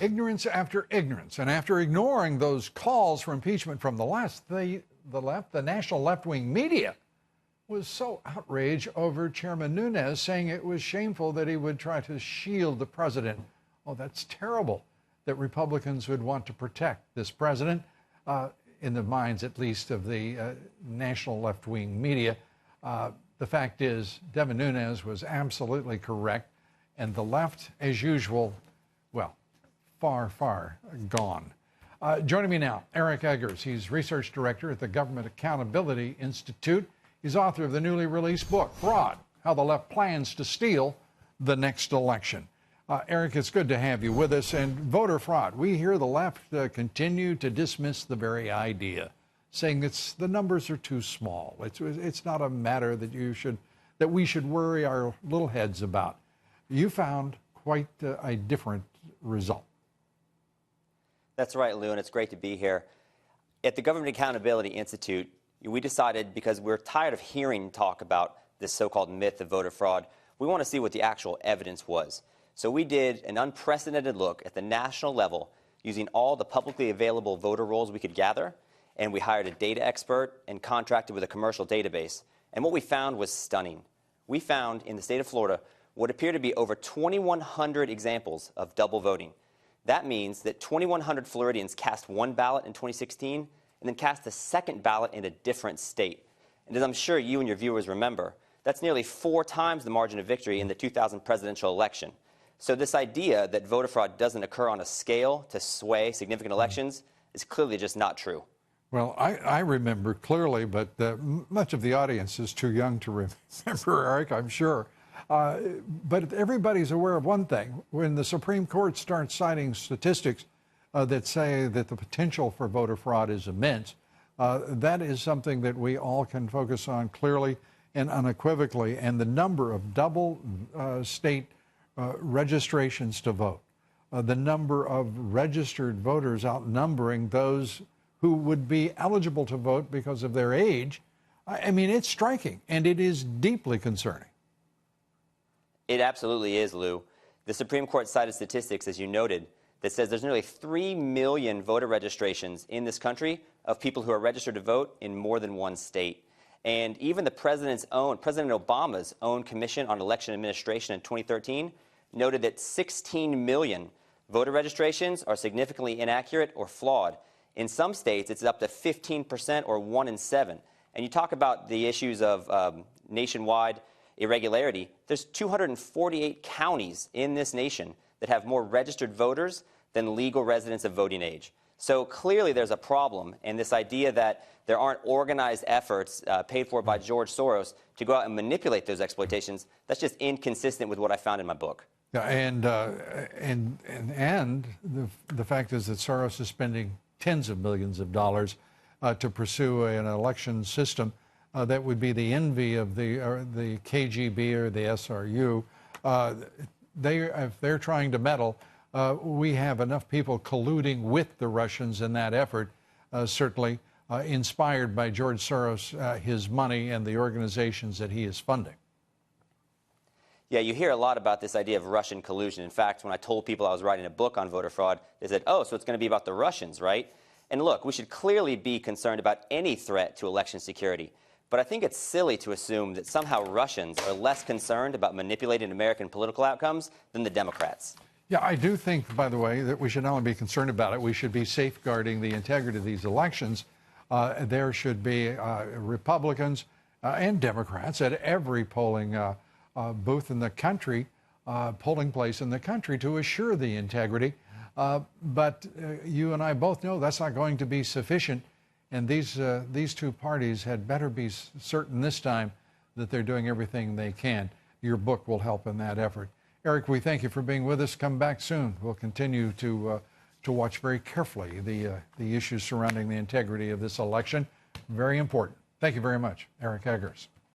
Ignorance after ignorance. And after ignoring those calls for impeachment from the left, the national left-wing media was so outraged over Chairman Nunes saying it was shameful that he would try to shield the president. Oh, that's terrible that Republicans would want to protect this president, in the minds at least of the national left-wing media. The fact is, Devin Nunes was absolutely correct, and the left, as usual, well, far, far gone. Joining me now, Eric Eggers. He's research director at the Government Accountability Institute. He's author of the newly released book, Fraud: How the Left Plans to Steal the Next Election. Eric, it's good to have you with us. And voter fraud, we hear the left continue to dismiss the very idea, saying the numbers are too small. It's not a matter that we should worry our little heads about. You found quite a different result. That's right, Lou, and it's great to be here. At the Government Accountability Institute, we decided, because we're tired of hearing talk about this so-called myth of voter fraud, we want to see what the actual evidence was. So we did an unprecedented look at the national level using all the publicly available voter rolls we could gather, and we hired a data expert and contracted with a commercial database. And what we found was stunning. We found in the state of Florida what appeared to be over 2,100 examples of double voting. That means that 2,100 Floridians cast one ballot in 2016 and then cast a second ballot in a different state. And as I'm sure you and your viewers remember, that's nearly 4 times the margin of victory in the 2000 presidential election. So this idea that voter fraud doesn't occur on a scale to sway significant elections is clearly just not true. Well, I remember clearly, but much of the audience is too young to remember, Eric, I'm sure. But everybody's aware of one thing. When the Supreme Court starts citing statistics that say that the potential for voter fraud is immense, that is something that we all can focus on clearly and unequivocally. And the number of double state registrations to vote, the number of registered voters outnumbering those who would be eligible to vote because of their age, I mean, it's striking, and it is deeply concerning. It absolutely is, Lou. The Supreme Court cited statistics, as you noted, that says there's nearly 3 million voter registrations in this country of people who are registered to vote in more than one state. And even the President Obama's own Commission on Election Administration in 2013 noted that 16 million voter registrations are significantly inaccurate or flawed. In some states, it's up to 15% or 1 in 7. And you talk about the issues of nationwide irregularity. There's 248 counties in this nation that have more registered voters than legal residents of voting age. So clearly there's a problem, and this idea that there aren't organized efforts paid for by George Soros to go out and manipulate those exploitations, that's just inconsistent with what I found in my book. Yeah, and the fact is that Soros is spending tens of millions of dollars to pursue an election system that would be the envy of the KGB or the SRU. If they're trying to meddle, we have enough people colluding with the Russians in that effort, certainly inspired by George Soros, his money, and the organizations that he is funding. Yeah, you hear a lot about this idea of Russian collusion. In fact, when I told people I was writing a book on voter fraud, they said, oh, so it's going to be about the Russians, right? And look, we should clearly be concerned about any threat to election security. But I think it's silly to assume that somehow Russians are less concerned about manipulating American political outcomes than the Democrats. Yeah, I do think, by the way, that we should not only be concerned about it, we should be safeguarding the integrity of these elections. There should be Republicans and Democrats at every polling booth in the country, polling place in the country, to assure the integrity. But you and I both know that's not going to be sufficient. And these two parties had better be certain this time that they're doing everything they can. Your book will help in that effort. Eric, we thank you for being with us. Come back soon. We'll continue to watch very carefully the issues surrounding the integrity of this election. Very important. Thank you very much, Eric Eggers.